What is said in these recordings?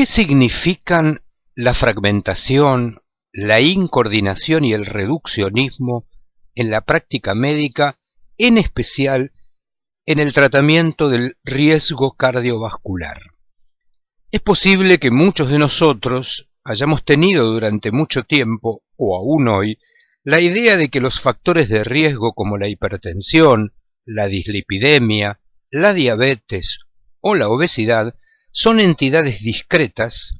¿Qué significan la fragmentación, la incoordinación y el reduccionismo en la práctica médica, en especial en el tratamiento del riesgo cardiovascular? Es posible que muchos de nosotros hayamos tenido durante mucho tiempo, o aún hoy, la idea de que los factores de riesgo como la hipertensión, la dislipidemia, la diabetes o la obesidad son entidades discretas,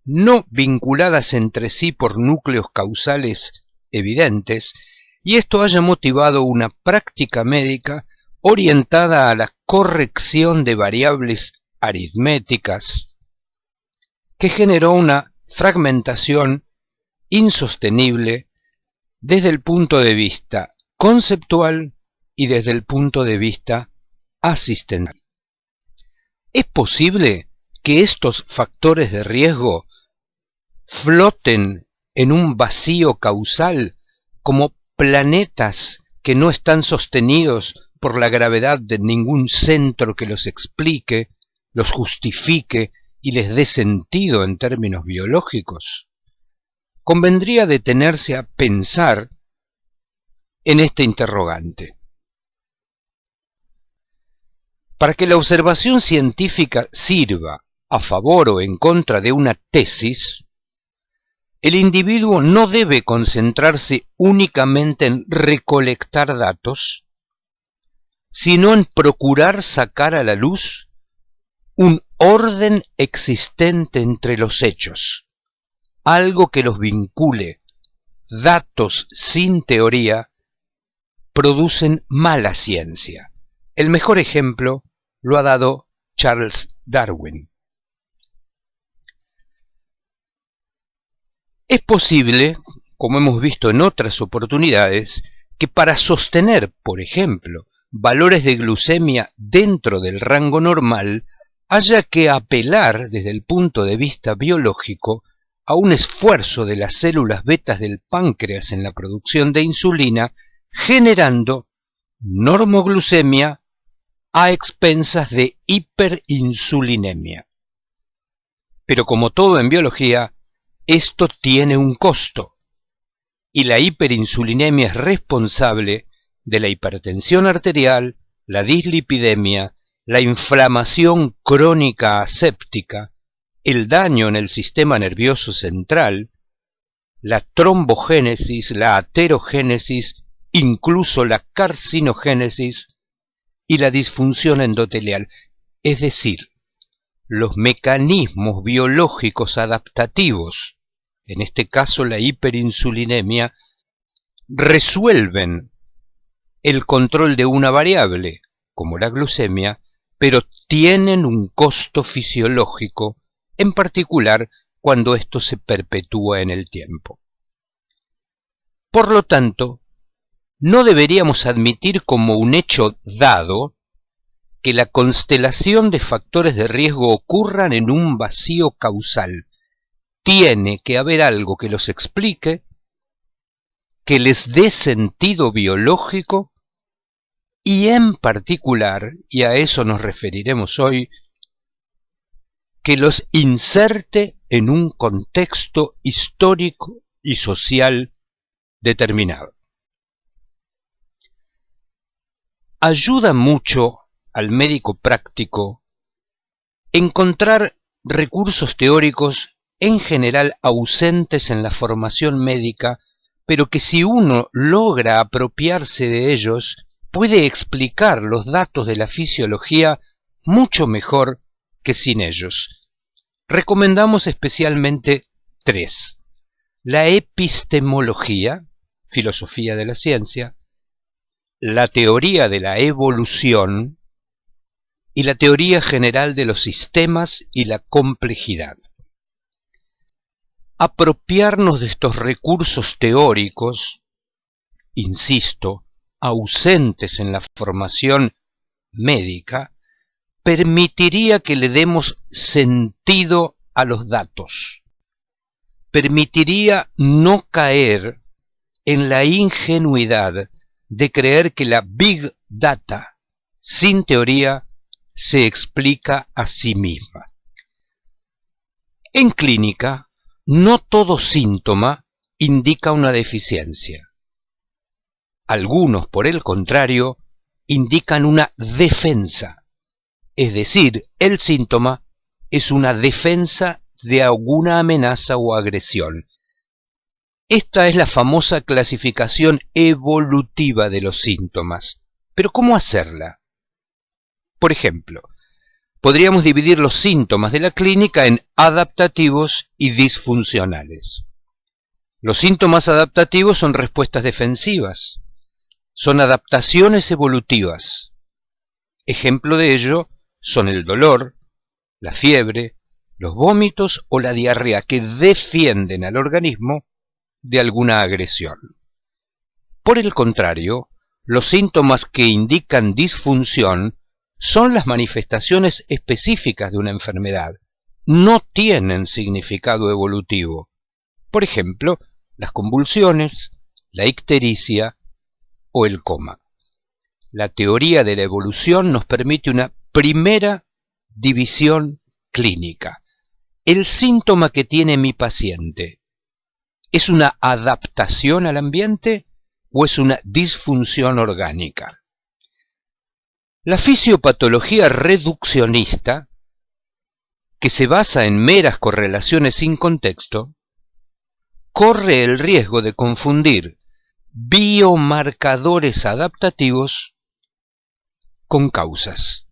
no vinculadas entre sí por núcleos causales evidentes, y esto haya motivado una práctica médica orientada a la corrección de variables aritméticas, que generó una fragmentación insostenible desde el punto de vista conceptual y desde el punto de vista asistencial. ¿Es posible que estos factores de riesgo floten en un vacío causal como planetas que no están sostenidos por la gravedad de ningún centro que los explique, los justifique y les dé sentido en términos biológicos? Convendría detenerse a pensar en este interrogante. Para que la observación científica sirva a favor o en contra de una tesis, el individuo no debe concentrarse únicamente en recolectar datos, sino en procurar sacar a la luz un orden existente entre los hechos, algo que los vincule. Datos sin teoría producen mala ciencia. El mejor ejemplo lo ha dado Charles Darwin. Es posible, como hemos visto en otras oportunidades, que para sostener, por ejemplo, valores de glucemia dentro del rango normal, haya que apelar desde el punto de vista biológico a un esfuerzo de las células betas del páncreas en la producción de insulina, generando normoglucemia a expensas de hiperinsulinemia. Pero como todo en biología, esto tiene un costo, y la hiperinsulinemia es responsable de la hipertensión arterial, la dislipidemia, la inflamación crónica aséptica, el daño en el sistema nervioso central, la trombogénesis, la aterogénesis, incluso la carcinogénesis y la disfunción endotelial, es decir, los mecanismos biológicos adaptativos, en este caso la hiperinsulinemia, resuelven el control de una variable, como la glucemia, pero tienen un costo fisiológico, en particular cuando esto se perpetúa en el tiempo. Por lo tanto, no deberíamos admitir como un hecho dado que la constelación de factores de riesgo ocurran en un vacío causal. Tiene que haber algo que los explique, que les dé sentido biológico y en particular, y a eso nos referiremos hoy, que los inserte en un contexto histórico y social determinado. Ayuda mucho al médico práctico encontrar recursos teóricos en general ausentes en la formación médica, pero que si uno logra apropiarse de ellos, puede explicar los datos de la fisiología mucho mejor que sin ellos. Recomendamos especialmente 3. La epistemología, filosofía de la ciencia, la teoría de la evolución y la teoría general de los sistemas y la complejidad. Apropiarnos de estos recursos teóricos, insisto, ausentes en la formación médica, permitiría que le demos sentido a los datos. Permitiría no caer en la ingenuidad de creer que la Big Data, sin teoría, se explica a sí misma. En clínica, no todo síntoma indica una deficiencia. Algunos, por el contrario, indican una defensa, es decir, el síntoma es una defensa de alguna amenaza o agresión. Esta es la famosa clasificación evolutiva de los síntomas. Pero ¿cómo hacerla? Por ejemplo, podríamos dividir los síntomas de la clínica en adaptativos y disfuncionales. Los síntomas adaptativos son respuestas defensivas, son adaptaciones evolutivas. Ejemplo de ello son el dolor, la fiebre, los vómitos o la diarrea, que defienden al organismo de alguna agresión. Por el contrario, los síntomas que indican disfunción son las manifestaciones específicas de una enfermedad. No tienen significado evolutivo. Por ejemplo, las convulsiones, la ictericia o el coma. La teoría de la evolución nos permite una primera división clínica. El síntoma que tiene mi paciente, ¿es una adaptación al ambiente o es una disfunción orgánica? La fisiopatología reduccionista, que se basa en meras correlaciones sin contexto, corre el riesgo de confundir biomarcadores adaptativos con causas.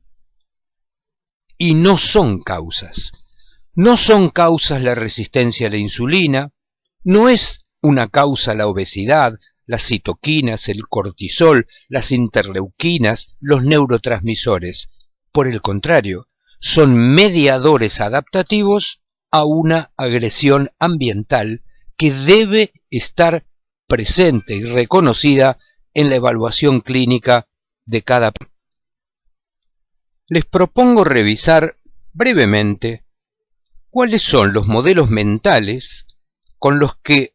Y no son causas. No son causas la resistencia a la insulina, no es una causa la obesidad, las citoquinas, el cortisol, las interleuquinas, los neurotransmisores. Por el contrario, son mediadores adaptativos a una agresión ambiental que debe estar presente y reconocida en la evaluación clínica de cada paciente. Les propongo revisar brevemente cuáles son los modelos mentales con los que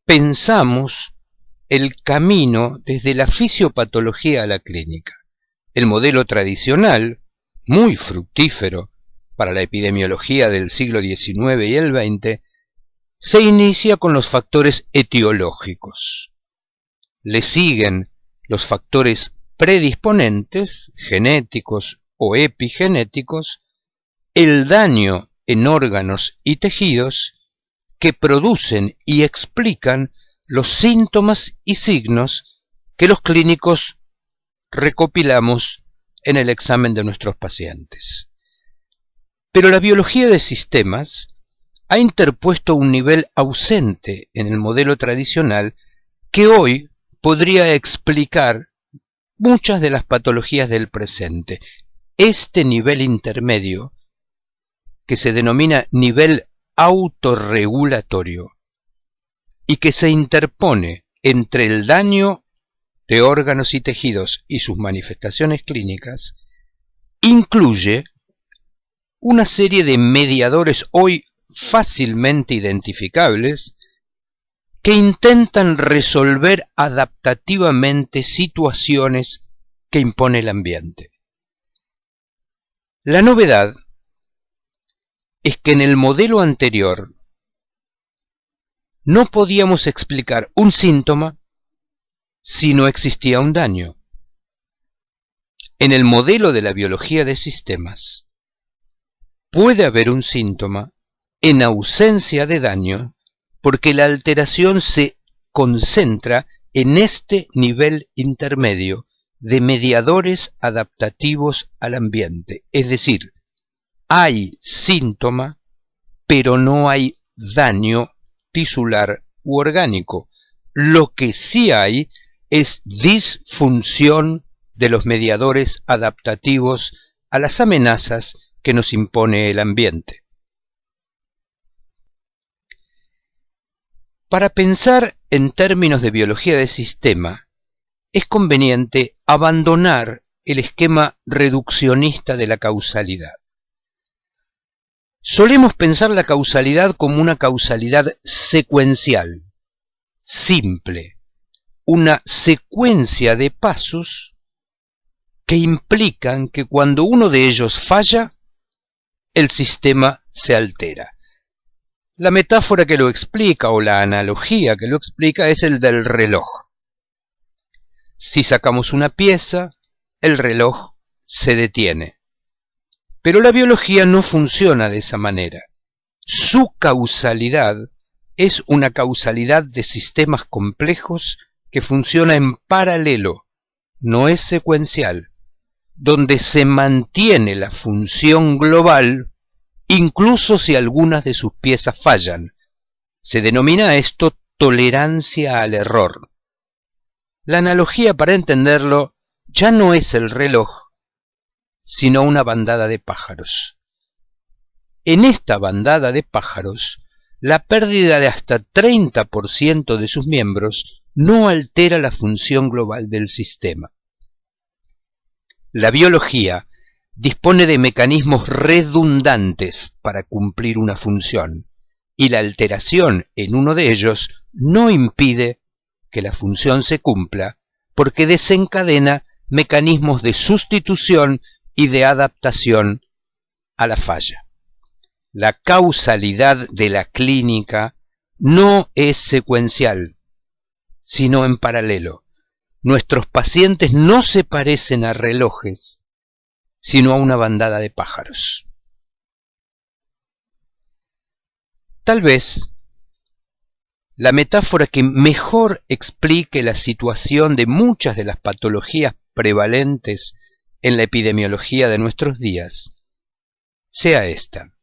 pensamos el camino desde la fisiopatología a la clínica. El modelo tradicional, muy fructífero para la epidemiología del siglo XIX y el XX, se inicia con los factores etiológicos. Le siguen los factores predisponentes, genéticos o epigenéticos, el daño en órganos y tejidos que producen y explican los síntomas y signos que los clínicos recopilamos en el examen de nuestros pacientes. Pero la biología de sistemas ha interpuesto un nivel ausente en el modelo tradicional que hoy podría explicar muchas de las patologías del presente. Este nivel intermedio, que se denomina nivel autorregulatorio, y que se interpone entre el daño de órganos y tejidos y sus manifestaciones clínicas, incluye una serie de mediadores hoy fácilmente identificables que intentan resolver adaptativamente situaciones que impone el ambiente. La novedad es que en el modelo anterior no podíamos explicar un síntoma si no existía un daño. En el modelo de la biología de sistemas, puede haber un síntoma en ausencia de daño porque la alteración se concentra en este nivel intermedio de mediadores adaptativos al ambiente. Es decir, hay síntoma, pero no hay daño tisular u orgánico. Lo que sí hay es disfunción de los mediadores adaptativos a las amenazas que nos impone el ambiente. Para pensar en términos de biología de sistema, es conveniente abandonar el esquema reduccionista de la causalidad. Solemos pensar la causalidad como una causalidad secuencial, simple, una secuencia de pasos que implican que cuando uno de ellos falla, el sistema se altera. La metáfora que lo explica o la analogía que lo explica es el del reloj. Si sacamos una pieza, el reloj se detiene. Pero la biología no funciona de esa manera. Su causalidad es una causalidad de sistemas complejos que funciona en paralelo, no es secuencial, donde se mantiene la función global incluso si algunas de sus piezas fallan. Se denomina esto tolerancia al error. La analogía, para entenderlo, ya no es el reloj, sino una bandada de pájaros. En esta bandada de pájaros, la pérdida de hasta 30% de sus miembros no altera la función global del sistema. La biología dispone de mecanismos redundantes para cumplir una función, y la alteración en uno de ellos no impide que la función se cumpla, porque desencadena mecanismos de sustitución y de adaptación a la falla. La causalidad de la clínica no es secuencial, sino en paralelo. Nuestros pacientes no se parecen a relojes, sino a una bandada de pájaros. Tal vez la metáfora que mejor explique la situación de muchas de las patologías prevalentes en la epidemiología de nuestros días sea esta.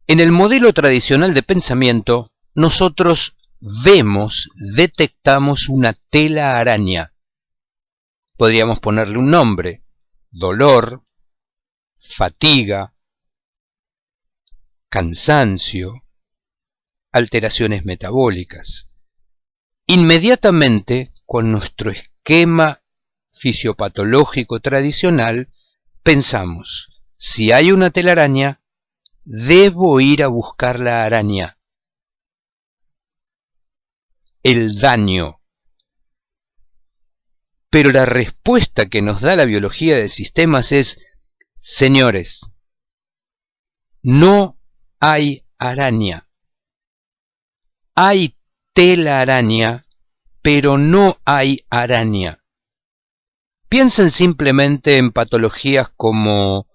En el modelo tradicional de pensamiento, nosotros detectamos una tela araña. Podríamos ponerle un nombre: dolor, fatiga, cansancio, alteraciones metabólicas. Inmediatamente, con nuestro esquema fisiopatológico tradicional, pensamos: si hay una telaraña, debo ir a buscar la araña. El daño. Pero la respuesta que nos da la biología de sistemas es: señores, no hay araña. Hay telaraña, pero no hay araña. Piensen simplemente en patologías como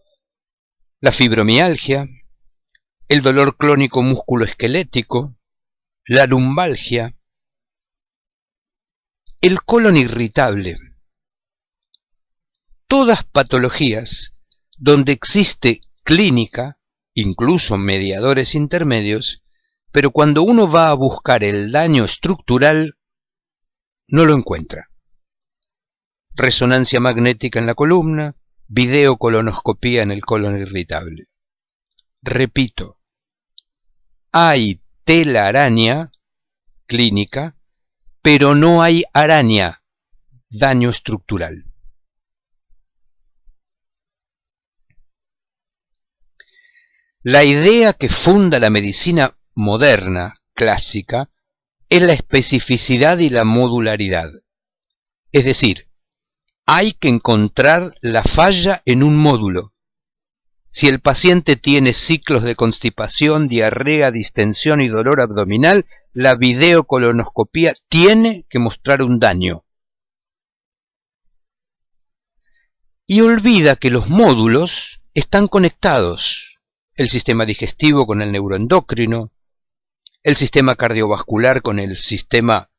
la fibromialgia, el dolor crónico musculoesquelético, la lumbalgia, el colon irritable. Todas patologías donde existe clínica, incluso mediadores intermedios, pero cuando uno va a buscar el daño estructural, no lo encuentra. Resonancia magnética en la columna, videocolonoscopía en el colon irritable. Repito, hay telaraña clínica, pero no hay araña, daño estructural. La idea que funda la medicina moderna, clásica, es la especificidad y la modularidad. Es decir, hay que encontrar la falla en un módulo. Si el paciente tiene ciclos de constipación, diarrea, distensión y dolor abdominal, la videocolonoscopía tiene que mostrar un daño. Y olvida que los módulos están conectados: el sistema digestivo con el neuroendocrino, el sistema cardiovascular con el sistema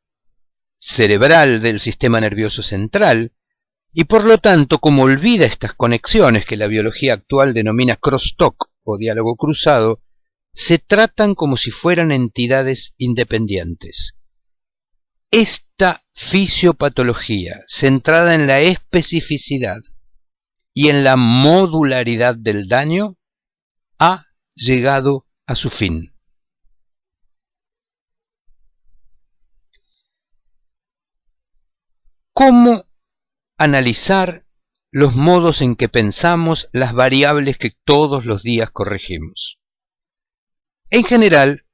cerebral del sistema nervioso central, y por lo tanto, como olvida estas conexiones que la biología actual denomina crosstalk o diálogo cruzado, se tratan como si fueran entidades independientes. Esta fisiopatología, centrada en la especificidad y en la modularidad del daño, ha llegado a su fin. ¿Cómo analizar los modos en que pensamos las variables que todos los días corregimos? En general,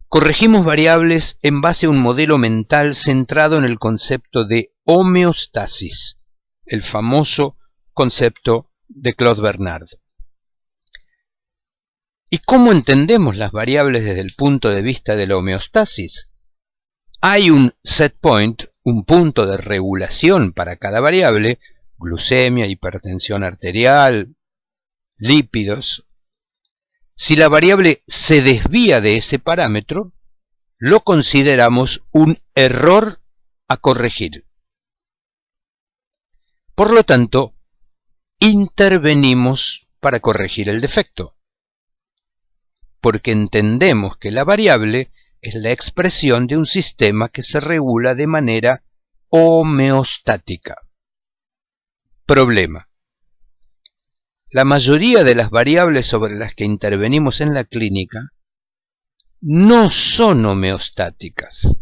corregimos variables en base a un modelo mental centrado en el concepto de homeostasis, el famoso concepto de Claude Bernard. ¿Y cómo entendemos las variables desde el punto de vista de la homeostasis? Hay un set point, un punto de regulación para cada variable, glucemia, hipertensión arterial, lípidos. Si la variable se desvía de ese parámetro, lo consideramos un error a corregir. Por lo tanto, intervenimos para corregir el defecto, porque entendemos que la variable es la expresión de un sistema que se regula de manera homeostática. Problema: la mayoría de las variables sobre las que intervenimos en la clínica no son homeostáticas,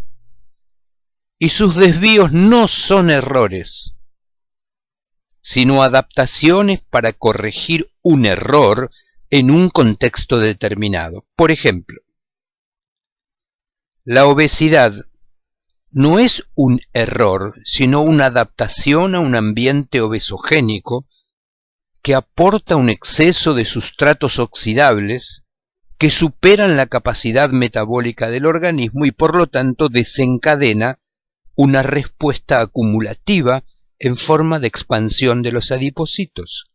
y sus desvíos no son errores, sino adaptaciones para corregir un error en un contexto determinado. Por ejemplo, la obesidad no es un error, sino una adaptación a un ambiente obesogénico que aporta un exceso de sustratos oxidables que superan la capacidad metabólica del organismo y por lo tanto desencadena una respuesta acumulativa en forma de expansión de los adipocitos.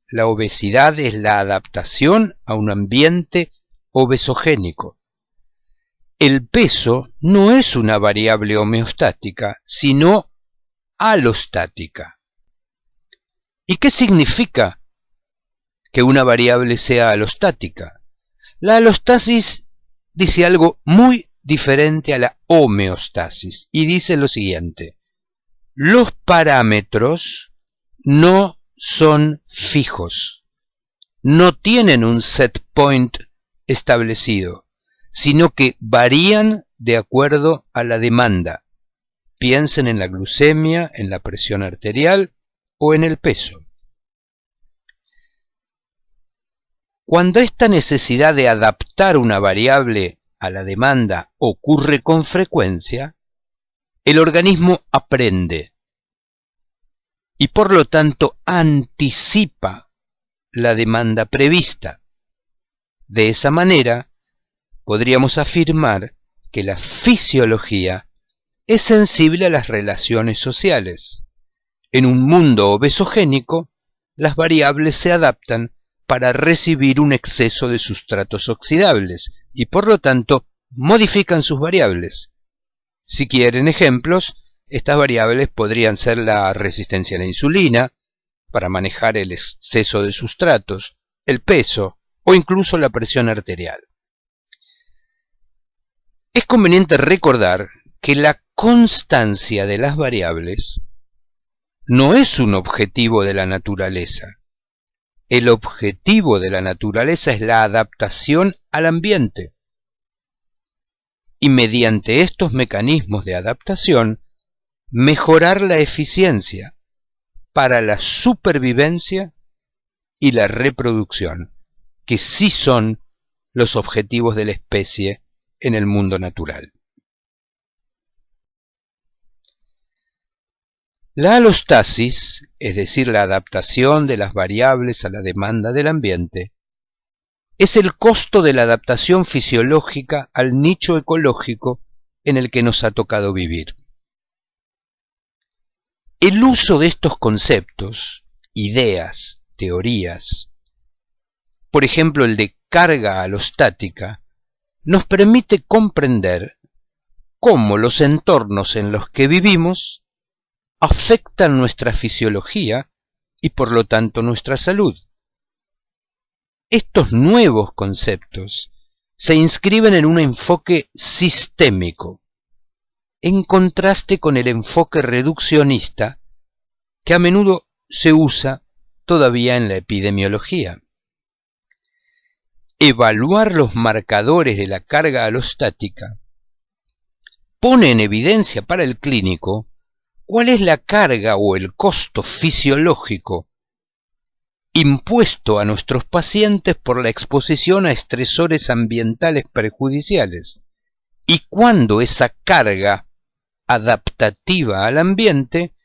La obesidad es la adaptación a un ambiente obesogénico. El peso no es una variable homeostática, sino alostática. ¿Y qué significa que una variable sea alostática? La alostasis dice algo muy diferente a la homeostasis y dice lo siguiente: los parámetros no son fijos, no tienen un set point establecido, sino que varían de acuerdo a la demanda. Piensen en la glucemia, en la presión arterial o en el peso. Cuando esta necesidad de adaptar una variable a la demanda ocurre con frecuencia, el organismo aprende y por lo tanto anticipa la demanda prevista. De esa manera, podríamos afirmar que la fisiología es sensible a las relaciones sociales. En un mundo obesogénico, las variables se adaptan para recibir un exceso de sustratos oxidables y por lo tanto modifican sus variables. Si quieren ejemplos, estas variables podrían ser la resistencia a la insulina, para manejar el exceso de sustratos, el peso o incluso la presión arterial. Es conveniente recordar que la constancia de las variables no es un objetivo de la naturaleza. El objetivo de la naturaleza es la adaptación al ambiente. Y mediante estos mecanismos de adaptación, mejorar la eficiencia para la supervivencia y la reproducción, que sí son los objetivos de la especie en el mundo natural. La alostasis, es decir, la adaptación de las variables a la demanda del ambiente, es el costo de la adaptación fisiológica al nicho ecológico en el que nos ha tocado vivir. El uso de estos conceptos, ideas, teorías, por ejemplo el de carga alostática, nos permite comprender cómo los entornos en los que vivimos afectan nuestra fisiología y por lo tanto nuestra salud. Estos nuevos conceptos se inscriben en un enfoque sistémico, en contraste con el enfoque reduccionista que a menudo se usa todavía en la epidemiología. Evaluar los marcadores de la carga alostática pone en evidencia para el clínico cuál es la carga o el costo fisiológico impuesto a nuestros pacientes por la exposición a estresores ambientales perjudiciales y cuándo esa carga adaptativa al ambiente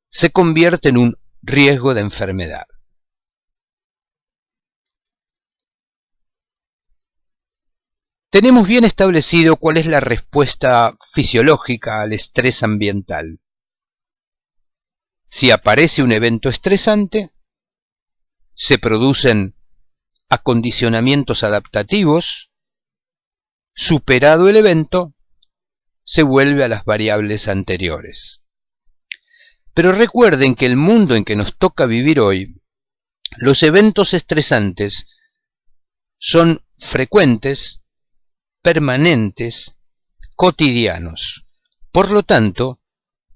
se convierte en un riesgo de enfermedad. Tenemos bien establecido cuál es la respuesta fisiológica al estrés ambiental. Si aparece un evento estresante, se producen acondicionamientos adaptativos. Superado el evento, se vuelve a las variables anteriores. Pero recuerden que el mundo en que nos toca vivir hoy, los eventos estresantes son frecuentes, permanentes, cotidianos. Por lo tanto,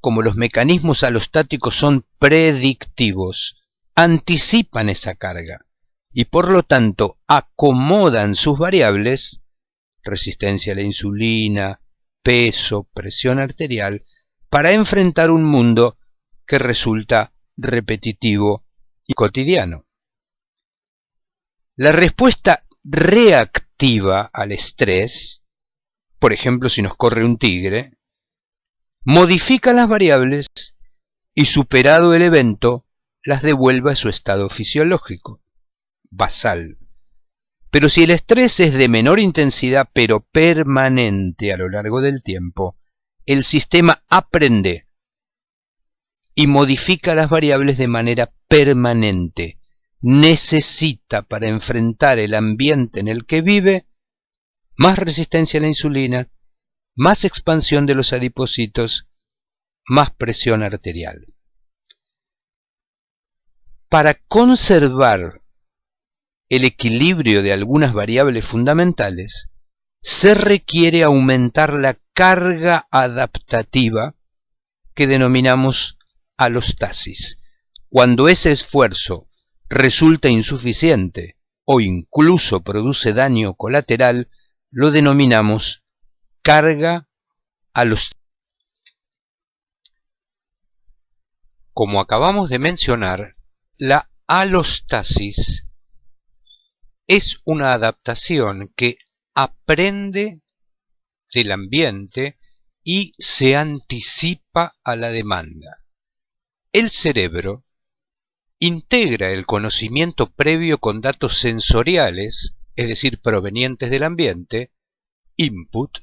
como los mecanismos alostáticos son predictivos, anticipan esa carga y por lo tanto acomodan sus variables, resistencia a la insulina, peso, presión arterial, para enfrentar un mundo que resulta repetitivo y cotidiano. La respuesta reactiva al estrés, por ejemplo si nos corre un tigre, modifica las variables y superado el evento las devuelve a su estado fisiológico, basal. Pero si el estrés es de menor intensidad pero permanente a lo largo del tiempo, el sistema aprende y modifica las variables de manera permanente. Necesita para enfrentar el ambiente en el que vive más resistencia a la insulina, más expansión de los adipocitos, más presión arterial. Para conservar el equilibrio de algunas variables fundamentales, se requiere aumentar la carga adaptativa que denominamos alostasis. Cuando ese esfuerzo resulta insuficiente o incluso produce daño colateral, lo denominamos carga alostática. Como acabamos de mencionar, la alostasis es una adaptación que aprende del ambiente y se anticipa a la demanda. El cerebro integra el conocimiento previo con datos sensoriales, es decir, provenientes del ambiente, input,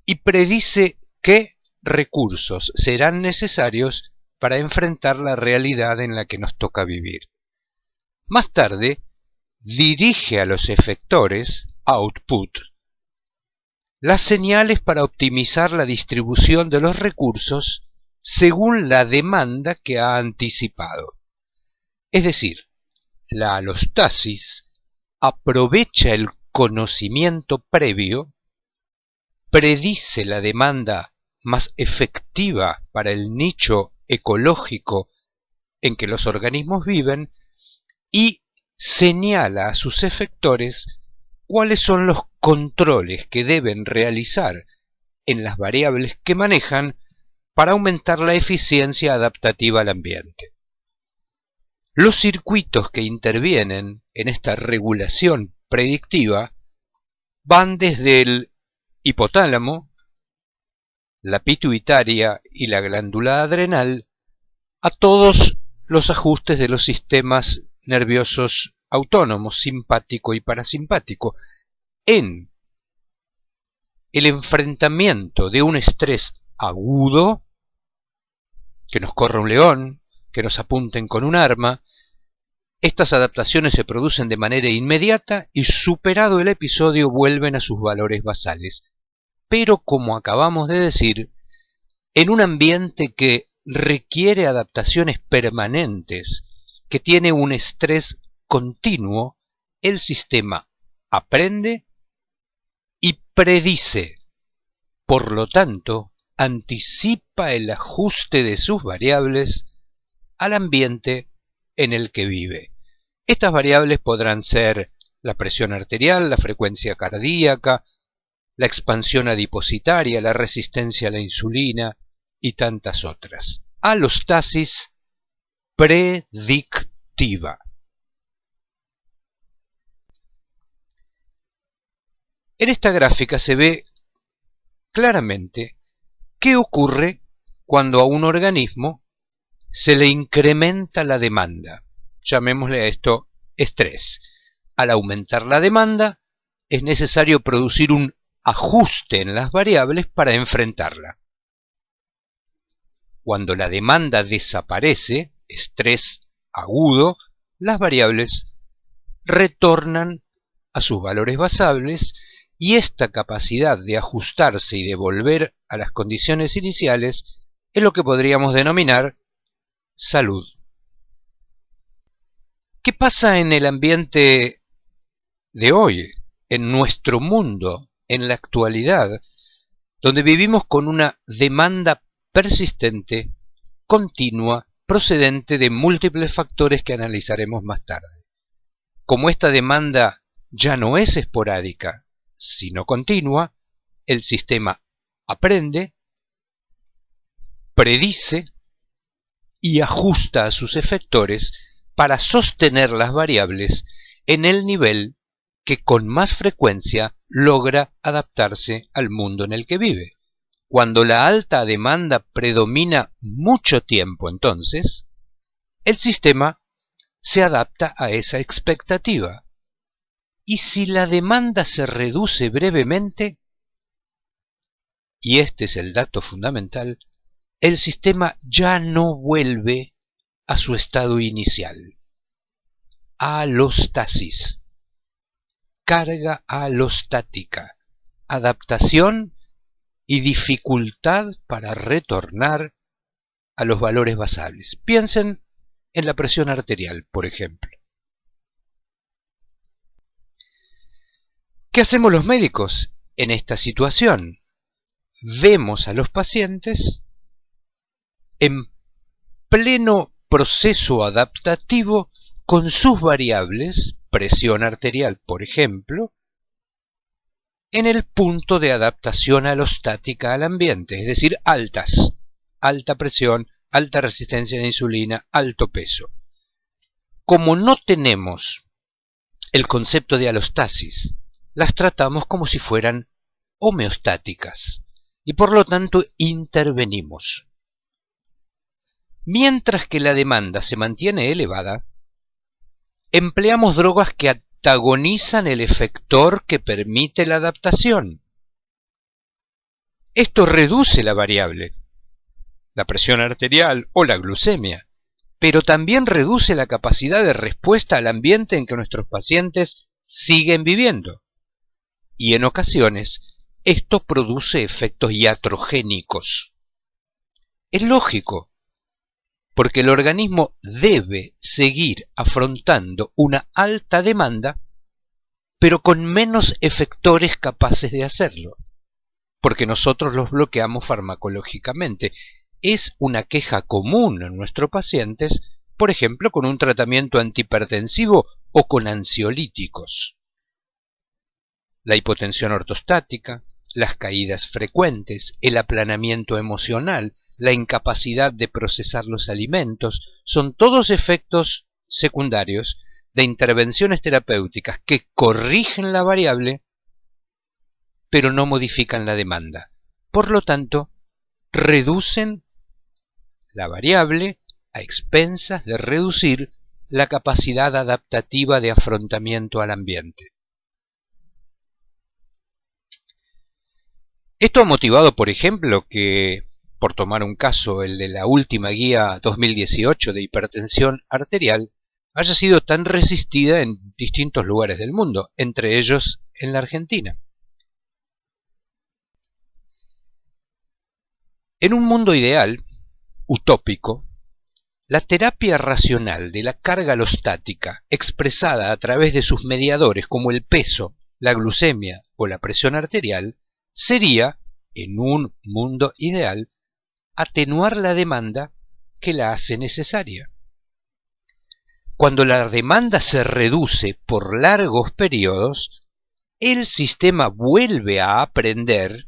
y predice qué recursos serán necesarios para enfrentar la realidad en la que nos toca vivir. Más tarde, dirige a los efectores, output, las señales para optimizar la distribución de los recursos según la demanda que ha anticipado. Es decir, la alostasis aprovecha el conocimiento previo, predice la demanda más efectiva para el nicho ecológico en que los organismos viven y señala a sus efectores cuáles son los controles que deben realizar en las variables que manejan para aumentar la eficiencia adaptativa al ambiente. Los circuitos que intervienen en esta regulación predictiva van desde el hipotálamo, la pituitaria y la glándula adrenal a todos los ajustes de los sistemas nerviosos autónomos, simpático y parasimpático, en el enfrentamiento de un estrés agudo, que nos corra un león, que nos apunten con un arma. Estas adaptaciones se producen de manera inmediata y superado el episodio vuelven a sus valores basales. Pero como acabamos de decir, en un ambiente que requiere adaptaciones permanentes, que tiene un estrés continuo, el sistema aprende y predice. Por lo tanto, anticipa el ajuste de sus variables al ambiente en el que vive. Estas variables podrán ser la presión arterial, la frecuencia cardíaca, la expansión adipositaria, la resistencia a la insulina y tantas otras. Alostasis predictiva. En esta gráfica se ve claramente qué ocurre cuando a un organismo se le incrementa la demanda. Llamémosle a esto estrés. Al aumentar la demanda, es necesario producir un ajuste en las variables para enfrentarla. Cuando la demanda desaparece, estrés agudo, las variables retornan a sus valores basables y esta capacidad de ajustarse y de volver a las condiciones iniciales es lo que podríamos denominar salud. ¿Qué pasa en el ambiente de hoy, en nuestro mundo, en la actualidad, donde vivimos con una demanda persistente, continua, procedente de múltiples factores que analizaremos más tarde? Como esta demanda ya no es esporádica, sino continua, el sistema aprende, predice y ajusta a sus efectores para sostener las variables en el nivel que con más frecuencia logra adaptarse al mundo en el que vive. Cuando la alta demanda predomina mucho tiempo, entonces, el sistema se adapta a esa expectativa. Y si la demanda se reduce brevemente, y este es el dato fundamental, el sistema ya no vuelve a su estado inicial. Alostasis, carga alostática, adaptación y dificultad para retornar a los valores basables. Piensen en la presión arterial, por ejemplo. ¿Qué hacemos los médicos en esta situación? Vemos a los pacientes en pleno proceso adaptativo con sus variables, presión arterial, por ejemplo, en el punto de adaptación alostática al ambiente, es decir, altas, alta presión, alta resistencia a la insulina, alto peso. Como no tenemos el concepto de alostasis, las tratamos como si fueran homeostáticas y por lo tanto intervenimos. Mientras que la demanda se mantiene elevada, empleamos drogas que antagonizan el efector que permite la adaptación. Esto reduce la variable, la presión arterial o la glucemia, pero también reduce la capacidad de respuesta al ambiente en que nuestros pacientes siguen viviendo. Y en ocasiones, esto produce efectos iatrogénicos. Es lógico, porque el organismo debe seguir afrontando una alta demanda, pero con menos efectores capaces de hacerlo, porque nosotros los bloqueamos farmacológicamente. Es una queja común en nuestros pacientes, por ejemplo, con un tratamiento antihipertensivo o con ansiolíticos. La hipotensión ortostática, las caídas frecuentes, el aplanamiento emocional, la incapacidad de procesar los alimentos, son todos efectos secundarios de intervenciones terapéuticas que corrigen la variable, pero no modifican la demanda. Por lo tanto, reducen la variable a expensas de reducir la capacidad adaptativa de afrontamiento al ambiente. Esto ha motivado, por ejemplo, que, por tomar un caso, el de la última guía 2018 de hipertensión arterial, haya sido tan resistida en distintos lugares del mundo, entre ellos en la Argentina. En un mundo ideal, utópico, la terapia racional de la carga alostática, expresada a través de sus mediadores como el peso, la glucemia o la presión arterial, sería, en un mundo ideal, atenuar la demanda que la hace necesaria. Cuando la demanda se reduce por largos periodos, el sistema vuelve a aprender,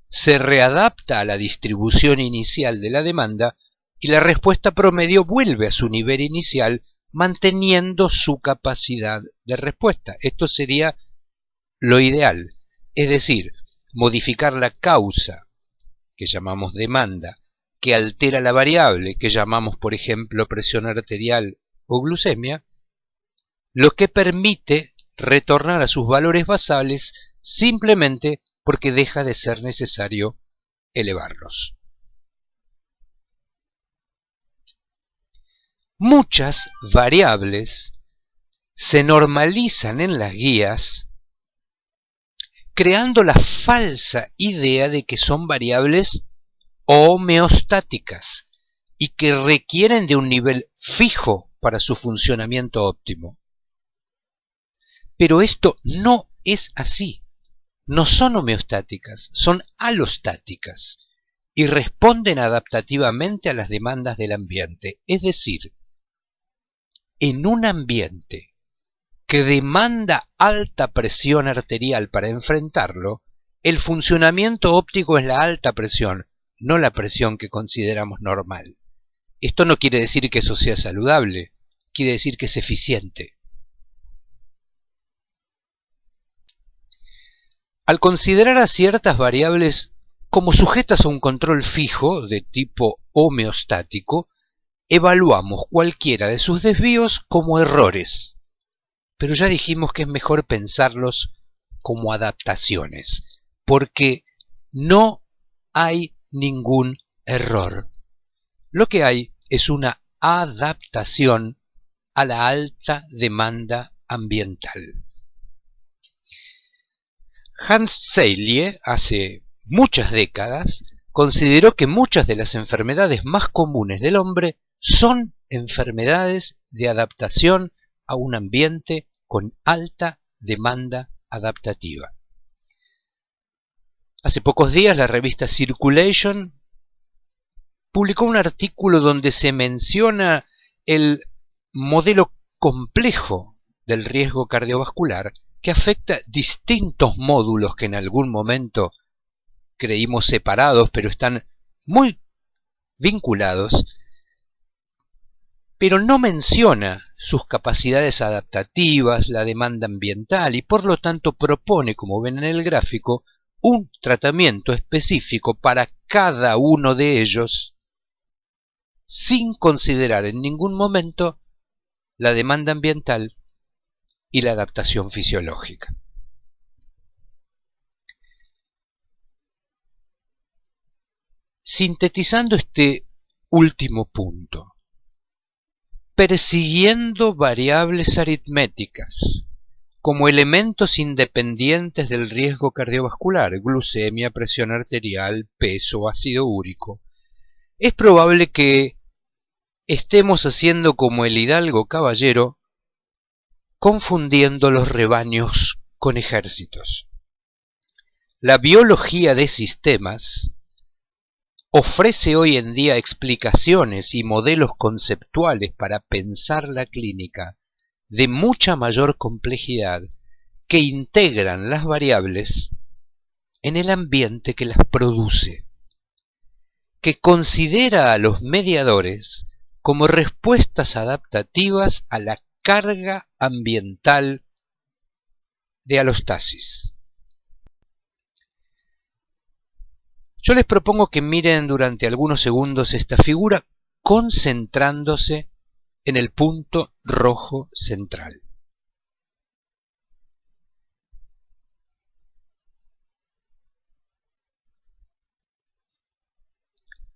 se readapta a la distribución inicial de la demanda y la respuesta promedio vuelve a su nivel inicial, manteniendo su capacidad de respuesta. Esto sería lo ideal, es decir, modificar la causa, que llamamos demanda, que altera la variable, que llamamos, por ejemplo, presión arterial o glucemia, lo que permite retornar a sus valores basales simplemente porque deja de ser necesario elevarlos. Muchas variables se normalizan en las guías creando la falsa idea de que son variables homeostáticas y que requieren de un nivel fijo para su funcionamiento óptimo. Pero esto no es así. No son homeostáticas, son alostáticas y responden adaptativamente a las demandas del ambiente. Es decir, en un ambiente que demanda alta presión arterial para enfrentarlo, el funcionamiento óptico es la alta presión, no la presión que consideramos normal. Esto no quiere decir que eso sea saludable, quiere decir que es eficiente. Al considerar a ciertas variables como sujetas a un control fijo de tipo homeostático, evaluamos cualquiera de sus desvíos como errores. Pero ya dijimos que es mejor pensarlos como adaptaciones, porque no hay ningún error. Lo que hay es una adaptación a la alta demanda ambiental. Hans Selye, hace muchas décadas, consideró que muchas de las enfermedades más comunes del hombre son enfermedades de adaptación a un ambiente con alta demanda adaptativa. Hace pocos días la revista Circulation publicó un artículo donde se menciona el modelo complejo del riesgo cardiovascular que afecta distintos módulos que en algún momento creímos separados, pero están muy vinculados, pero no menciona sus capacidades adaptativas, la demanda ambiental y por lo tanto propone, como ven en el gráfico, un tratamiento específico para cada uno de ellos sin considerar en ningún momento la demanda ambiental y la adaptación fisiológica. Sintetizando este último punto, persiguiendo variables aritméticas como elementos independientes del riesgo cardiovascular, glucemia, presión arterial, peso, ácido úrico, es probable que estemos haciendo como el hidalgo caballero, confundiendo los rebaños con ejércitos. La biología de sistemas ofrece hoy en día explicaciones y modelos conceptuales para pensar la clínica de mucha mayor complejidad que integran las variables en el ambiente que las produce, que considera a los mediadores como respuestas adaptativas a la carga ambiental de alostasis. Yo les propongo que miren durante algunos segundos esta figura concentrándose en el punto rojo central.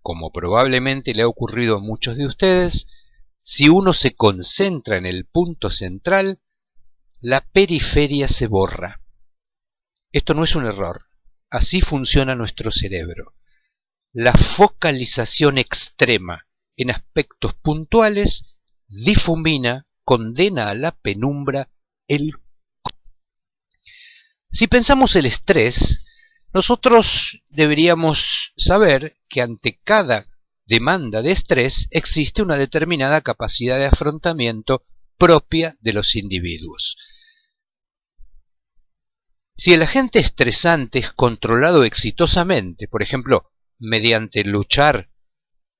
Como probablemente le ha ocurrido a muchos de ustedes, si uno se concentra en el punto central, la periferia se borra. Esto no es un error. Así funciona nuestro cerebro. La focalización extrema en aspectos puntuales difumina, condena a la penumbra el... Si pensamos el estrés, nosotros deberíamos saber que ante cada demanda de estrés existe una determinada capacidad de afrontamiento propia de los individuos. Si el agente estresante es controlado exitosamente, por ejemplo, mediante luchar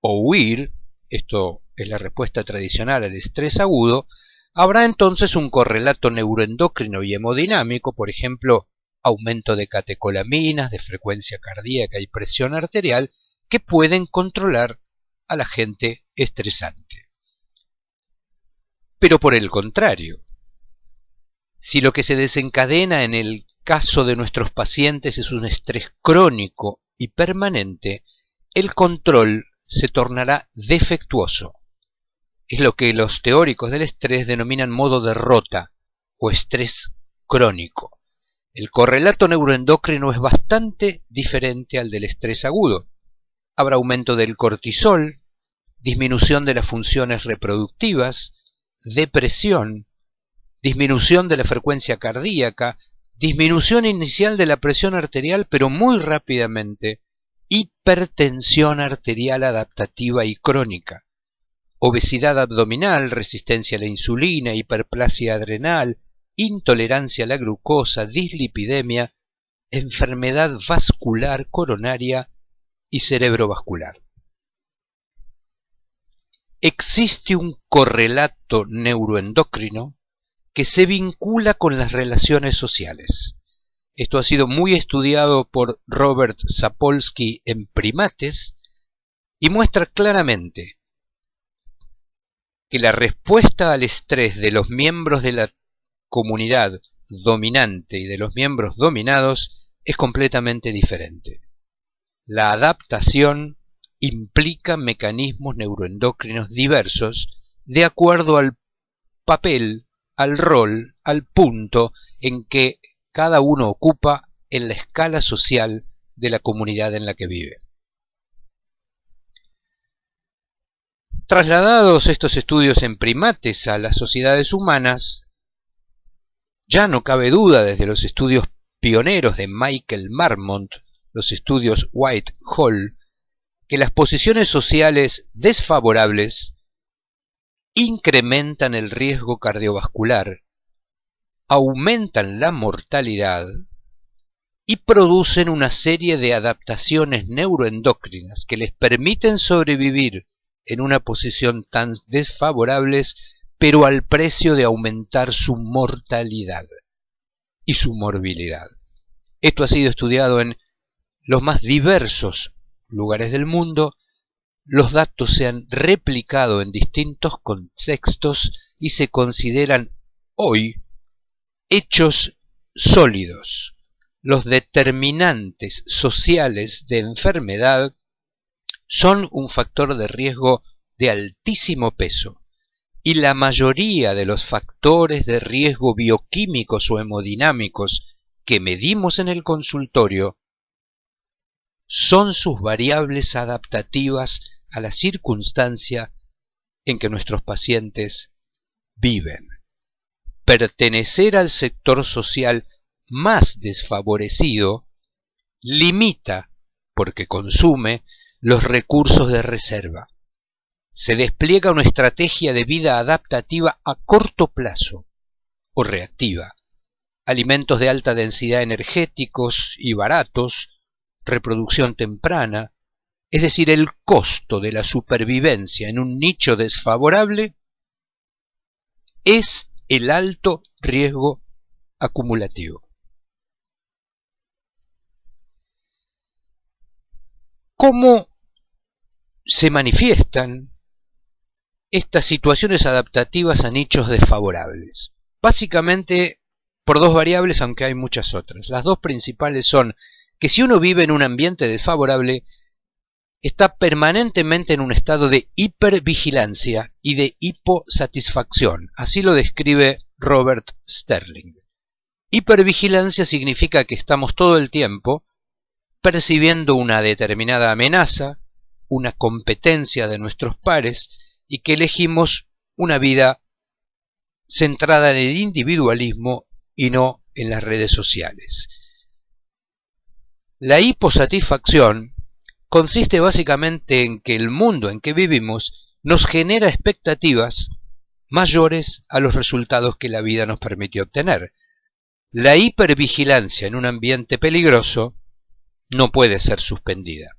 o huir, esto es la respuesta tradicional al estrés agudo, habrá entonces un correlato neuroendocrino y hemodinámico, por ejemplo, aumento de catecolaminas, de frecuencia cardíaca y presión arterial, que pueden controlar al agente estresante. Pero por el contrario, Si lo que se desencadena en el caso de nuestros pacientes es un estrés crónico y permanente, el control se tornará defectuoso. Es lo que los teóricos del estrés denominan modo de Rota o estrés crónico. El correlato neuroendocrino es bastante diferente al del estrés agudo. Habrá aumento del cortisol, disminución de las funciones reproductivas, depresión, disminución de la frecuencia cardíaca, disminución inicial de la presión arterial, pero muy rápidamente, hipertensión arterial adaptativa y crónica, obesidad abdominal, resistencia a la insulina, hiperplasia adrenal, intolerancia a la glucosa, dislipidemia, enfermedad vascular coronaria y cerebrovascular. Existe un correlato neuroendocrino que se vincula con las relaciones sociales. Esto ha sido muy estudiado por Robert Sapolsky en primates y muestra claramente que la respuesta al estrés de los miembros de la comunidad dominante y de los miembros dominados es completamente diferente. La adaptación implica mecanismos neuroendocrinos diversos de acuerdo al papel, al rol, al punto en que cada uno ocupa en la escala social de la comunidad en la que vive. Trasladados estos estudios en primates a las sociedades humanas, ya no cabe duda desde los estudios pioneros de Michael Marmont, los estudios White-Hall, que las posiciones sociales desfavorables incrementan el riesgo cardiovascular, aumentan la mortalidad y producen una serie de adaptaciones neuroendocrinas que les permiten sobrevivir en una posición tan desfavorables, pero al precio de aumentar su mortalidad y su morbilidad. Esto ha sido estudiado en los más diversos lugares del mundo. Los datos se han replicado en distintos contextos y se consideran hoy hechos sólidos. Los determinantes sociales de enfermedad son un factor de riesgo de altísimo peso, y la mayoría de los factores de riesgo bioquímicos o hemodinámicos que medimos en el consultorio son sus variables adaptativas a la circunstancia en que nuestros pacientes viven. Pertenecer al sector social más desfavorecido limita, porque consume, los recursos de reserva. Se despliega una estrategia de vida adaptativa a corto plazo o reactiva. Alimentos de alta densidad energéticos y baratos, reproducción temprana, es decir, el costo de la supervivencia en un nicho desfavorable es el alto riesgo acumulativo. ¿Cómo se manifiestan estas situaciones adaptativas a nichos desfavorables? Básicamente por dos variables, aunque hay muchas otras. Las dos principales son que si uno vive en un ambiente desfavorable, está permanentemente en un estado de hipervigilancia y de hiposatisfacción. Así lo describe Robert Sterling. Hipervigilancia significa que estamos todo el tiempo percibiendo una determinada amenaza, una competencia de nuestros pares, y que elegimos una vida centrada en el individualismo y no en las redes sociales. La hiposatisfacción consiste básicamente en que el mundo en que vivimos nos genera expectativas mayores a los resultados que la vida nos permitió obtener. La hipervigilancia en un ambiente peligroso no puede ser suspendida.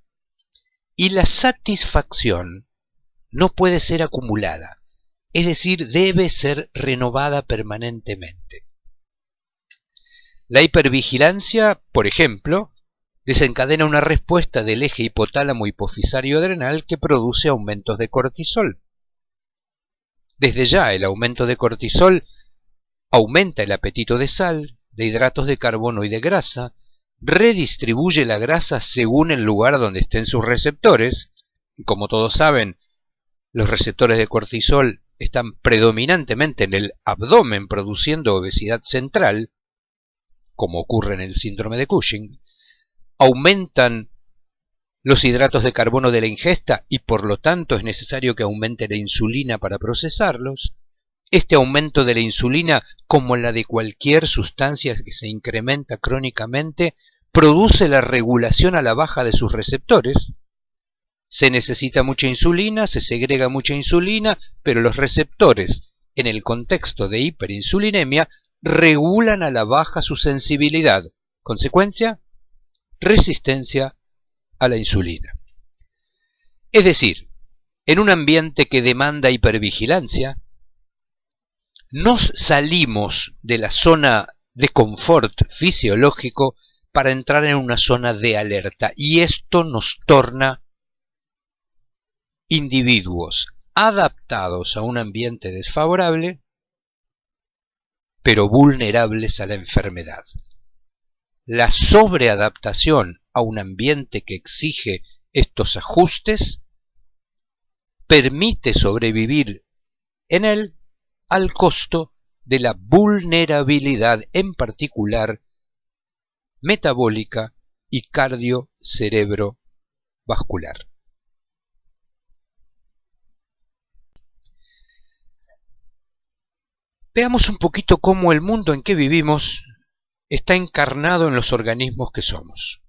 Y la satisfacción no puede ser acumulada, es decir, debe ser renovada permanentemente. La hipervigilancia, por ejemplo, desencadena una respuesta del eje hipotálamo hipofisario adrenal que produce aumentos de cortisol. Desde ya el aumento de cortisol aumenta el apetito de sal, de hidratos de carbono y de grasa, redistribuye la grasa según el lugar donde estén sus receptores. Como todos saben, los receptores de cortisol están predominantemente en el abdomen, produciendo obesidad central, como ocurre en el síndrome de Cushing. Aumentan los hidratos de carbono de la ingesta y por lo tanto es necesario que aumente la insulina para procesarlos. Este aumento de la insulina, como la de cualquier sustancia que se incrementa crónicamente, produce la regulación a la baja de sus receptores. Se necesita mucha insulina, se segrega mucha insulina, pero los receptores, en el contexto de hiperinsulinemia, regulan a la baja su sensibilidad. Consecuencia, resistencia a la insulina. Es decir, en un ambiente que demanda hipervigilancia, nos salimos de la zona de confort fisiológico para entrar en una zona de alerta, y esto nos torna individuos adaptados a un ambiente desfavorable, pero vulnerables a la enfermedad. La sobreadaptación a un ambiente que exige estos ajustes permite sobrevivir en él al costo de la vulnerabilidad, en particular metabólica y cardio-cerebrovascular. Veamos un poquito cómo el mundo en que vivimos está encarnado en los organismos que somos.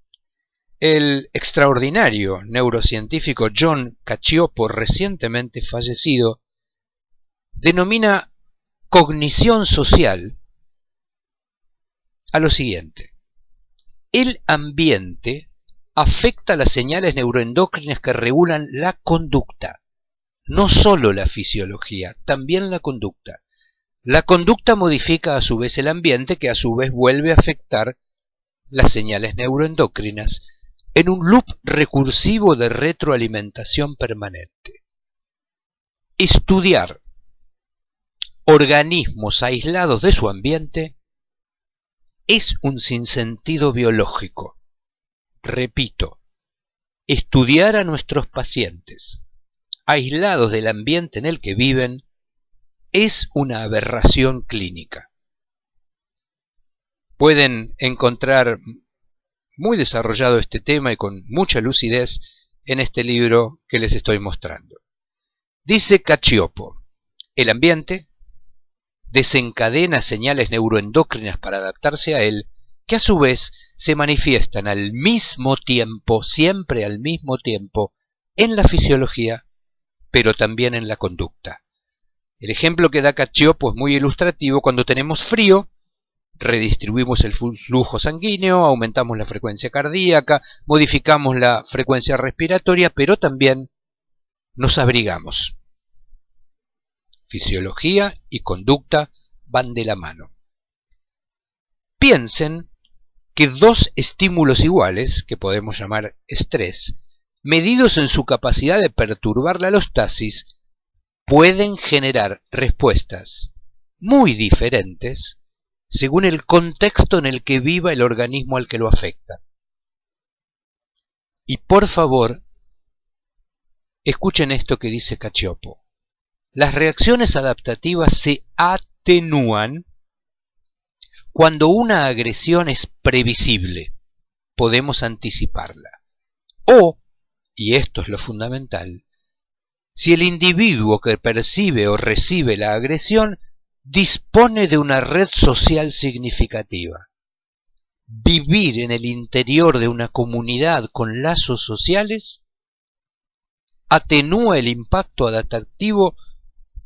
El extraordinario neurocientífico John Cacioppo, recientemente fallecido, denomina cognición social a lo siguiente: el ambiente afecta las señales neuroendocrinas que regulan la conducta, no solo la fisiología, también la conducta. La conducta modifica a su vez el ambiente, que a su vez vuelve a afectar las señales neuroendocrinas en un loop recursivo de retroalimentación permanente. Estudiar organismos aislados de su ambiente es un sinsentido biológico. Repito, estudiar a nuestros pacientes aislados del ambiente en el que viven es una aberración clínica. Pueden encontrar muy desarrollado este tema y con mucha lucidez en este libro que les estoy mostrando. Dice Cacioppo, el ambiente desencadena señales neuroendocrinas para adaptarse a él, que a su vez se manifiestan al mismo tiempo, siempre al mismo tiempo, en la fisiología, pero también en la conducta. El ejemplo que da Cacioppo es muy ilustrativo. Cuando tenemos frío, redistribuimos el flujo sanguíneo, aumentamos la frecuencia cardíaca, modificamos la frecuencia respiratoria, pero también nos abrigamos. Fisiología y conducta van de la mano. Piensen que dos estímulos iguales, que podemos llamar estrés, medidos en su capacidad de perturbar la alostasis, pueden generar respuestas muy diferentes según el contexto en el que viva el organismo al que lo afecta. Y por favor, escuchen esto que dice Cacioppo. Las reacciones adaptativas se atenúan cuando una agresión es previsible, podemos anticiparla. O, y esto es lo fundamental, si el individuo que percibe o recibe la agresión dispone de una red social significativa. Vivir en el interior de una comunidad con lazos sociales atenúa el impacto adaptativo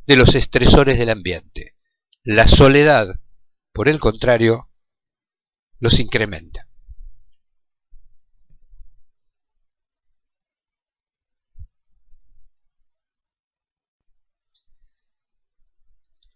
de los estresores del ambiente. La soledad, por el contrario, los incrementa.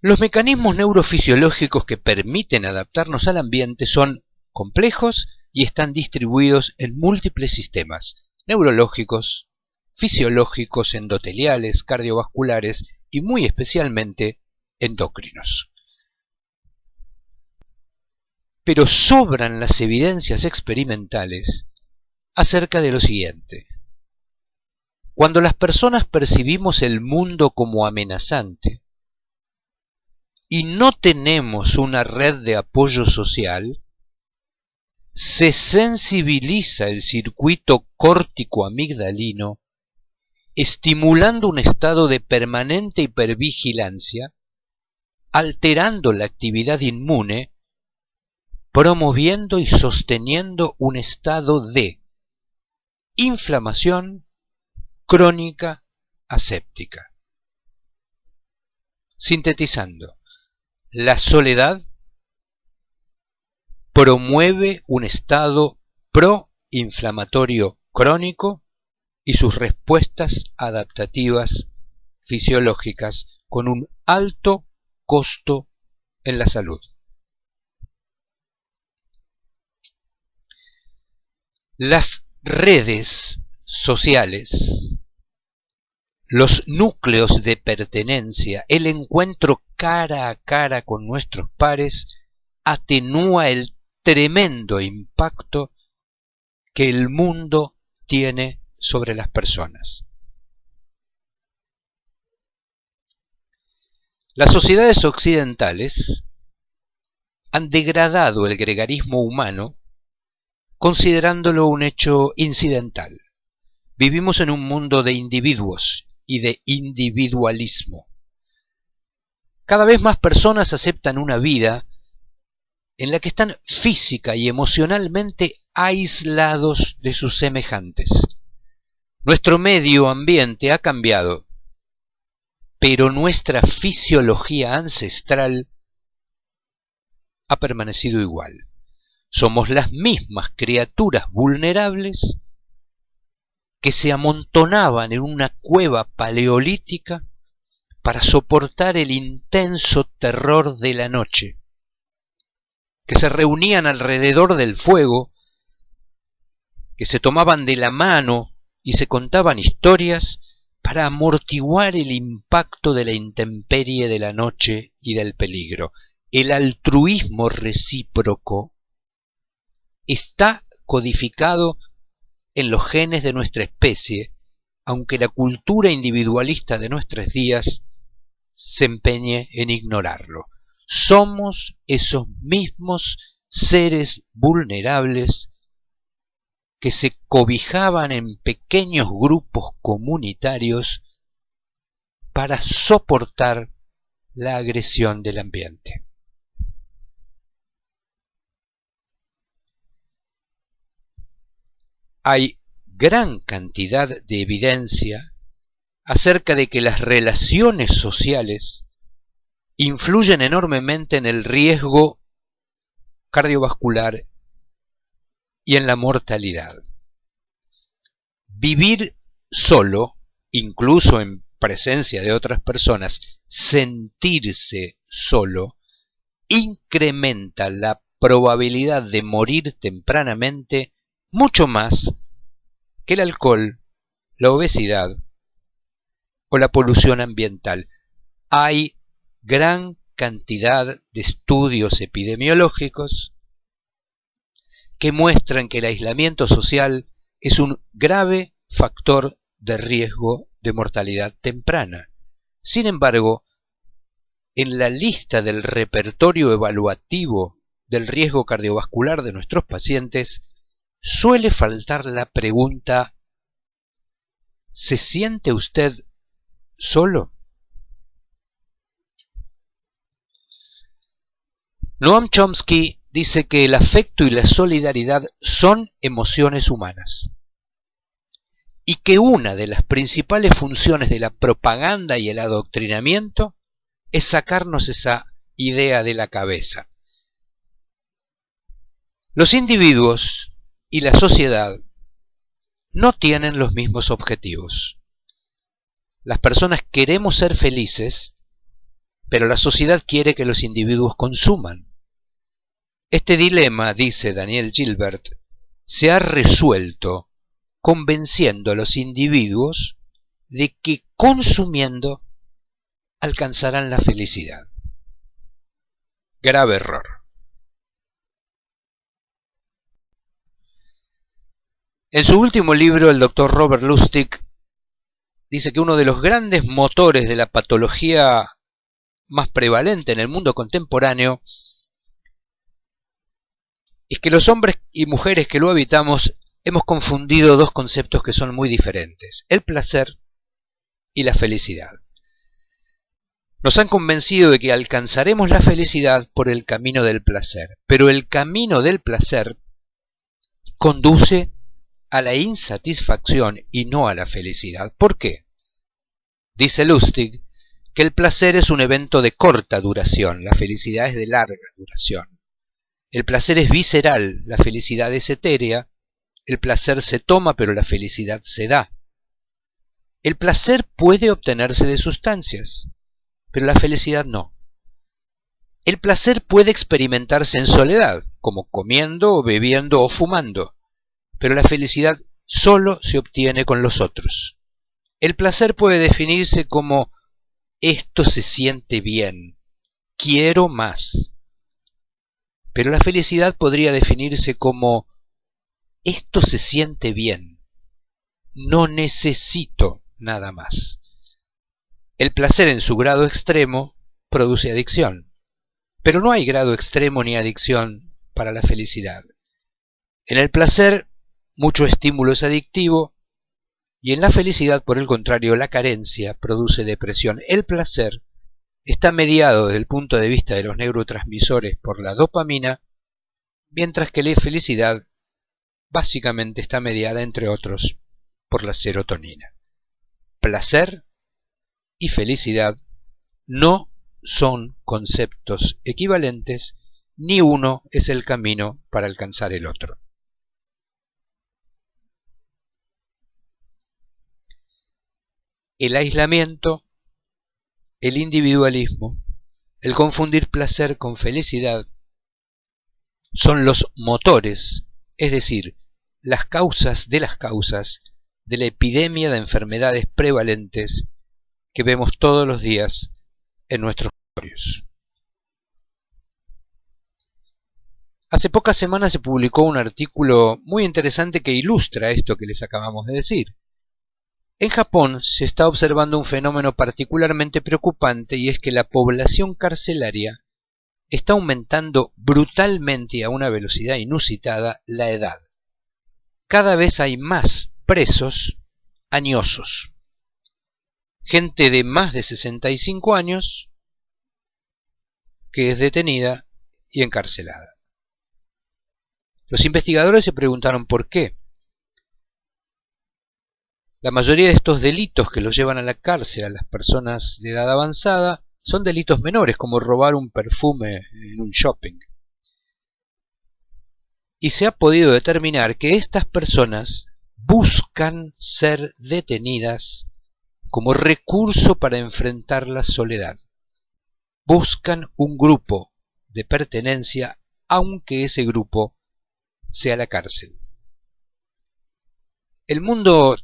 Los mecanismos neurofisiológicos que permiten adaptarnos al ambiente son complejos y están distribuidos en múltiples sistemas neurológicos, fisiológicos, endoteliales, cardiovasculares y muy especialmente endocrinos. pero sobran las evidencias experimentales acerca de lo siguiente. Cuando las personas percibimos el mundo como amenazante y no tenemos una red de apoyo social, se sensibiliza el circuito córtico-amigdalino, estimulando un estado de permanente hipervigilancia, alterando la actividad inmune, promoviendo y sosteniendo un estado de inflamación crónica aséptica. Sintetizando, la soledad promueve un estado proinflamatorio crónico y sus respuestas adaptativas fisiológicas con un alto costo en la salud. Las redes sociales, los núcleos de pertenencia, el encuentro cara a cara con nuestros pares, atenúa el tremendo impacto que el mundo tiene sobre las personas. Las sociedades occidentales han degradado el gregarismo humano considerándolo un hecho incidental. Vivimos en un mundo de individuos y de individualismo. Cada vez más personas aceptan una vida en la que están física y emocionalmente aislados de sus semejantes. Nuestro medio ambiente ha cambiado, pero nuestra fisiología ancestral ha permanecido igual. Somos las mismas criaturas vulnerables que se amontonaban en una cueva paleolítica para soportar el intenso terror de la noche, que se reunían alrededor del fuego, que se tomaban de la mano y se contaban historias para amortiguar el impacto de la intemperie de la noche y del peligro. El altruismo recíproco está codificado en los genes de nuestra especie, aunque la cultura individualista de nuestros días se empeñe en ignorarlo. Somos esos mismos seres vulnerables que se cobijaban en pequeños grupos comunitarios para soportar la agresión del ambiente. Hay gran cantidad de evidencia acerca de que las relaciones sociales influyen enormemente en el riesgo cardiovascular y en la mortalidad. Vivir solo, incluso en presencia de otras personas, sentirse solo, incrementa la probabilidad de morir tempranamente mucho más que el alcohol, la obesidad o la polución ambiental. Hay gran cantidad de estudios epidemiológicos que muestran que el aislamiento social es un grave factor de riesgo de mortalidad temprana. Sin embargo, en la lista del repertorio evaluativo del riesgo cardiovascular de nuestros pacientes suele faltar la pregunta: ¿se siente usted solo? Noam Chomsky dice que el afecto y la solidaridad son emociones humanas y que una de las principales funciones de la propaganda y el adoctrinamiento es sacarnos esa idea de la cabeza. Los individuos y la sociedad no tienen los mismos objetivos. Las personas queremos ser felices, pero la sociedad quiere que los individuos consuman. Este dilema, dice Daniel Gilbert, se ha resuelto convenciendo a los individuos de que consumiendo alcanzarán la felicidad. Grave error. En su último libro, el doctor Robert Lustig dice que uno de los grandes motores de la patología más prevalente en el mundo contemporáneo es que los hombres y mujeres que lo habitamos hemos confundido dos conceptos que son muy diferentes: el placer y la felicidad. Nos han convencido de que alcanzaremos la felicidad por el camino del placer, pero el camino del placer conduce a la insatisfacción y no a la felicidad. ¿Por qué? Dice Lustig que el placer es un evento de corta duración, la felicidad es de larga duración. El placer es visceral, la felicidad es etérea, el placer se toma pero la felicidad se da. El placer puede obtenerse de sustancias, pero la felicidad no. El placer puede experimentarse en soledad, como comiendo, bebiendo o fumando, pero la felicidad solo se obtiene con los otros. El placer puede definirse como: esto se siente bien, quiero más. Pero la felicidad podría definirse como: esto se siente bien, no necesito nada más. El placer en su grado extremo produce adicción, pero no hay grado extremo ni adicción para la felicidad. En el placer, mucho estímulo es adictivo, y en la felicidad, por el contrario, la carencia produce depresión. El placer está mediado desde el punto de vista de los neurotransmisores por la dopamina, mientras que la felicidad básicamente está mediada, entre otros, por la serotonina. Placer y felicidad no son conceptos equivalentes, ni uno es el camino para alcanzar el otro. El aislamiento, el individualismo, el confundir placer con felicidad son los motores, es decir, las causas de la epidemia de enfermedades prevalentes que vemos todos los días en nuestros territorios. Hace pocas semanas se publicó un artículo muy interesante que ilustra esto que les acabamos de decir. En Japón se está observando un fenómeno particularmente preocupante, y es que la población carcelaria está aumentando brutalmente y a una velocidad inusitada la edad. Cada vez hay más presos añosos. Gente de más de 65 años que es detenida y encarcelada. Los investigadores se preguntaron por qué. La mayoría de estos delitos que los llevan a la cárcel a las personas de edad avanzada son delitos menores, como robar un perfume en un shopping. Y se ha podido determinar que estas personas buscan ser detenidas como recurso para enfrentar la soledad. Buscan un grupo de pertenencia, aunque ese grupo sea la cárcel. El mundo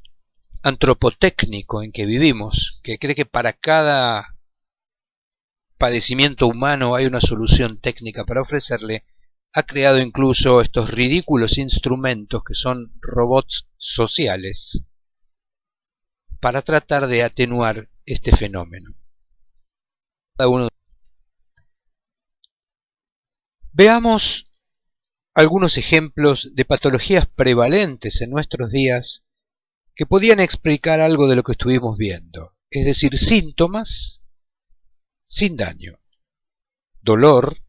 antropotécnico en que vivimos, que cree que para cada padecimiento humano hay una solución técnica para ofrecerle, ha creado incluso estos ridículos instrumentos que son robots sociales para tratar de atenuar este fenómeno. Veamos algunos ejemplos de patologías prevalentes en nuestros días que podían explicar algo de lo que estuvimos viendo, es decir, síntomas sin daño: dolor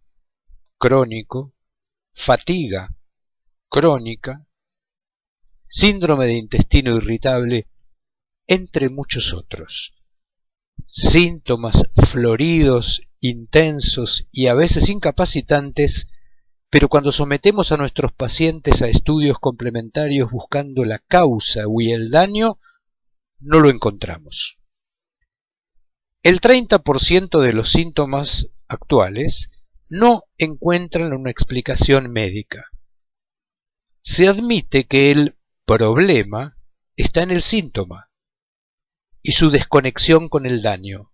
crónico, fatiga crónica, síndrome de intestino irritable, entre muchos otros. Síntomas floridos, intensos y a veces incapacitantes, pero cuando sometemos a nuestros pacientes a estudios complementarios buscando la causa y el daño, no lo encontramos. El 30% de los síntomas actuales no encuentran una explicación médica. Se admite que el problema está en el síntoma y su desconexión con el daño.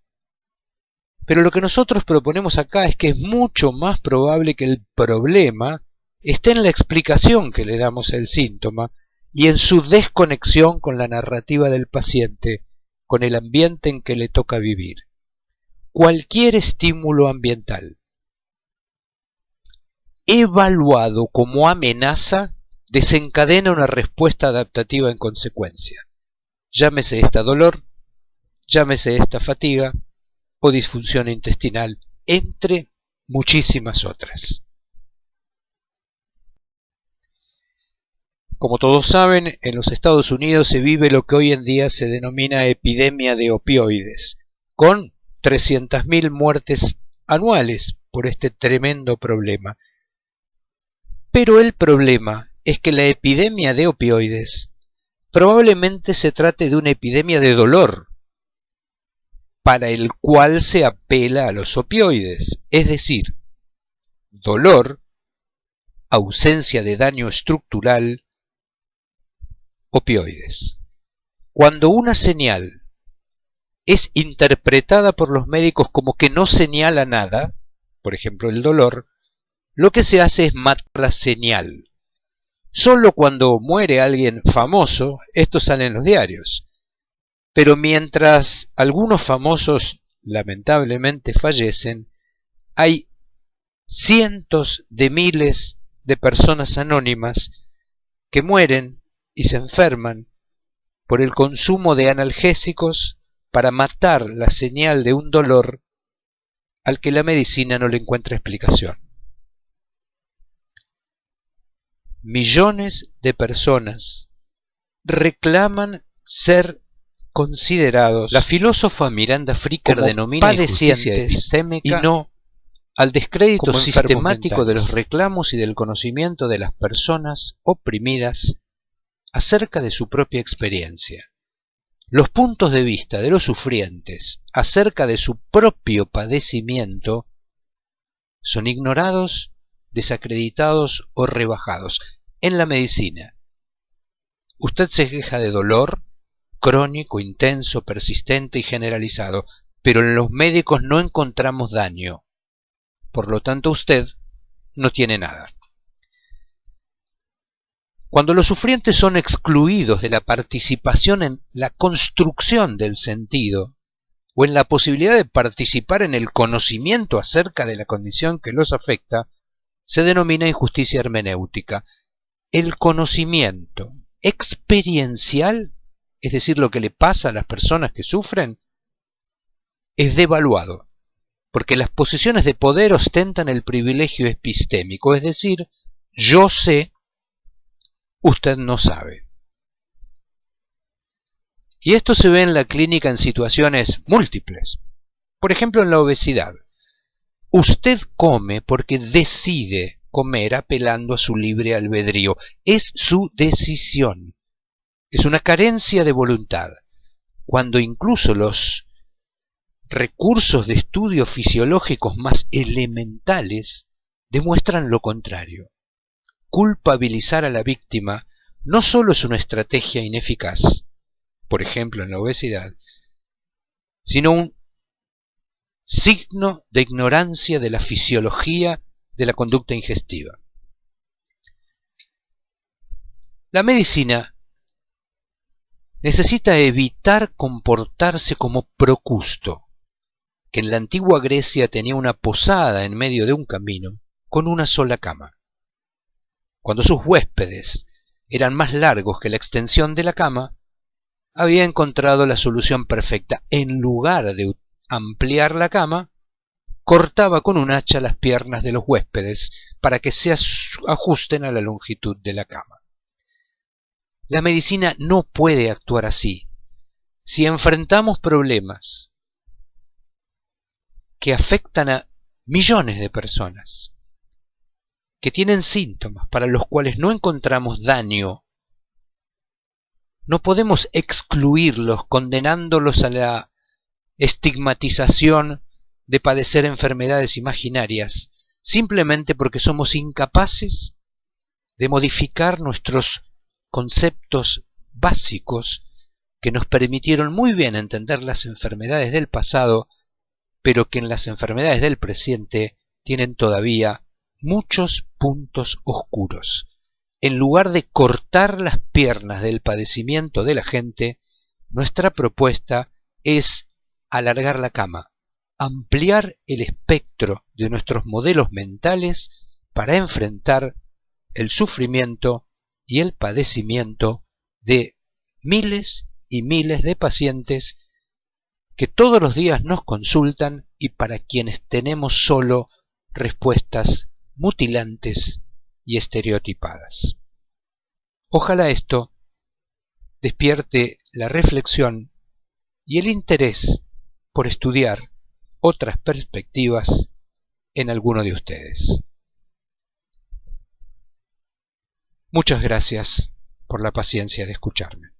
Pero lo que nosotros proponemos acá es que es mucho más probable que el problema esté en la explicación que le damos al síntoma y en su desconexión con la narrativa del paciente, con el ambiente en que le toca vivir. Cualquier estímulo ambiental evaluado como amenaza desencadena una respuesta adaptativa en consecuencia. Llámese esta dolor, llámese esta fatiga o disfunción intestinal, entre muchísimas otras. Como todos saben, en los Estados Unidos se vive lo que hoy en día se denomina epidemia de opioides, con 300.000 muertes anuales por este tremendo problema. Pero el problema es que la epidemia de opioides probablemente se trate de una epidemia de dolor, para el cual se apela a los opioides, es decir, dolor, ausencia de daño estructural, opioides. Cuando una señal es interpretada por los médicos como que no señala nada, por ejemplo el dolor, lo que se hace es matar la señal. Solo cuando muere alguien famoso, esto sale en los diarios. Pero mientras algunos famosos lamentablemente fallecen, hay cientos de miles de personas anónimas que mueren y se enferman por el consumo de analgésicos para matar la señal de un dolor al que la medicina no le encuentra explicación. Millones de personas reclaman ser considerados, la filósofa Miranda Fricker denomina padecientes sistémica y no al descrédito sistemático de los reclamos y del conocimiento de las personas oprimidas acerca de su propia experiencia. Los puntos de vista de los sufrientes acerca de su propio padecimiento son ignorados, desacreditados o rebajados. En la medicina, usted se queja de dolor crónico, intenso, persistente y generalizado, pero en los médicos no encontramos daño. Por lo tanto, usted no tiene nada. Cuando los sufrientes son excluidos de la participación en la construcción del sentido o en la posibilidad de participar en el conocimiento acerca de la condición que los afecta, se denomina injusticia hermenéutica. El conocimiento experiencial, es decir, lo que le pasa a las personas que sufren, es devaluado, porque las posiciones de poder ostentan el privilegio epistémico, es decir, yo sé, usted no sabe. Y esto se ve en la clínica en situaciones múltiples. Por ejemplo, en la obesidad. Usted come porque decide comer apelando a su libre albedrío. Es su decisión. Es una carencia de voluntad. Cuando incluso los recursos de estudio fisiológicos más elementales demuestran lo contrario. Culpabilizar a la víctima no solo es una estrategia ineficaz, por ejemplo en la obesidad, sino un signo de ignorancia de la fisiología de la conducta ingestiva. La medicina necesita evitar comportarse como Procusto, que en la antigua Grecia tenía una posada en medio de un camino con una sola cama. Cuando sus huéspedes eran más largos que la extensión de la cama, había encontrado la solución perfecta. En lugar de ampliar la cama, cortaba con un hacha las piernas de los huéspedes para que se ajusten a la longitud de la cama. La medicina no puede actuar así. Si enfrentamos problemas que afectan a millones de personas, que tienen síntomas para los cuales no encontramos daño, no podemos excluirlos condenándolos a la estigmatización de padecer enfermedades imaginarias, simplemente porque somos incapaces de modificar nuestros conceptos básicos que nos permitieron muy bien entender las enfermedades del pasado, pero que en las enfermedades del presente tienen todavía muchos puntos oscuros. en lugar de cortar las piernas del padecimiento de la gente, nuestra propuesta es alargar la cama, ampliar el espectro de nuestros modelos mentales para enfrentar el sufrimiento y el padecimiento de miles y miles de pacientes que todos los días nos consultan y para quienes tenemos solo respuestas mutilantes y estereotipadas. Ojalá esto despierte la reflexión y el interés por estudiar otras perspectivas en alguno de ustedes. Muchas gracias por la paciencia de escucharme.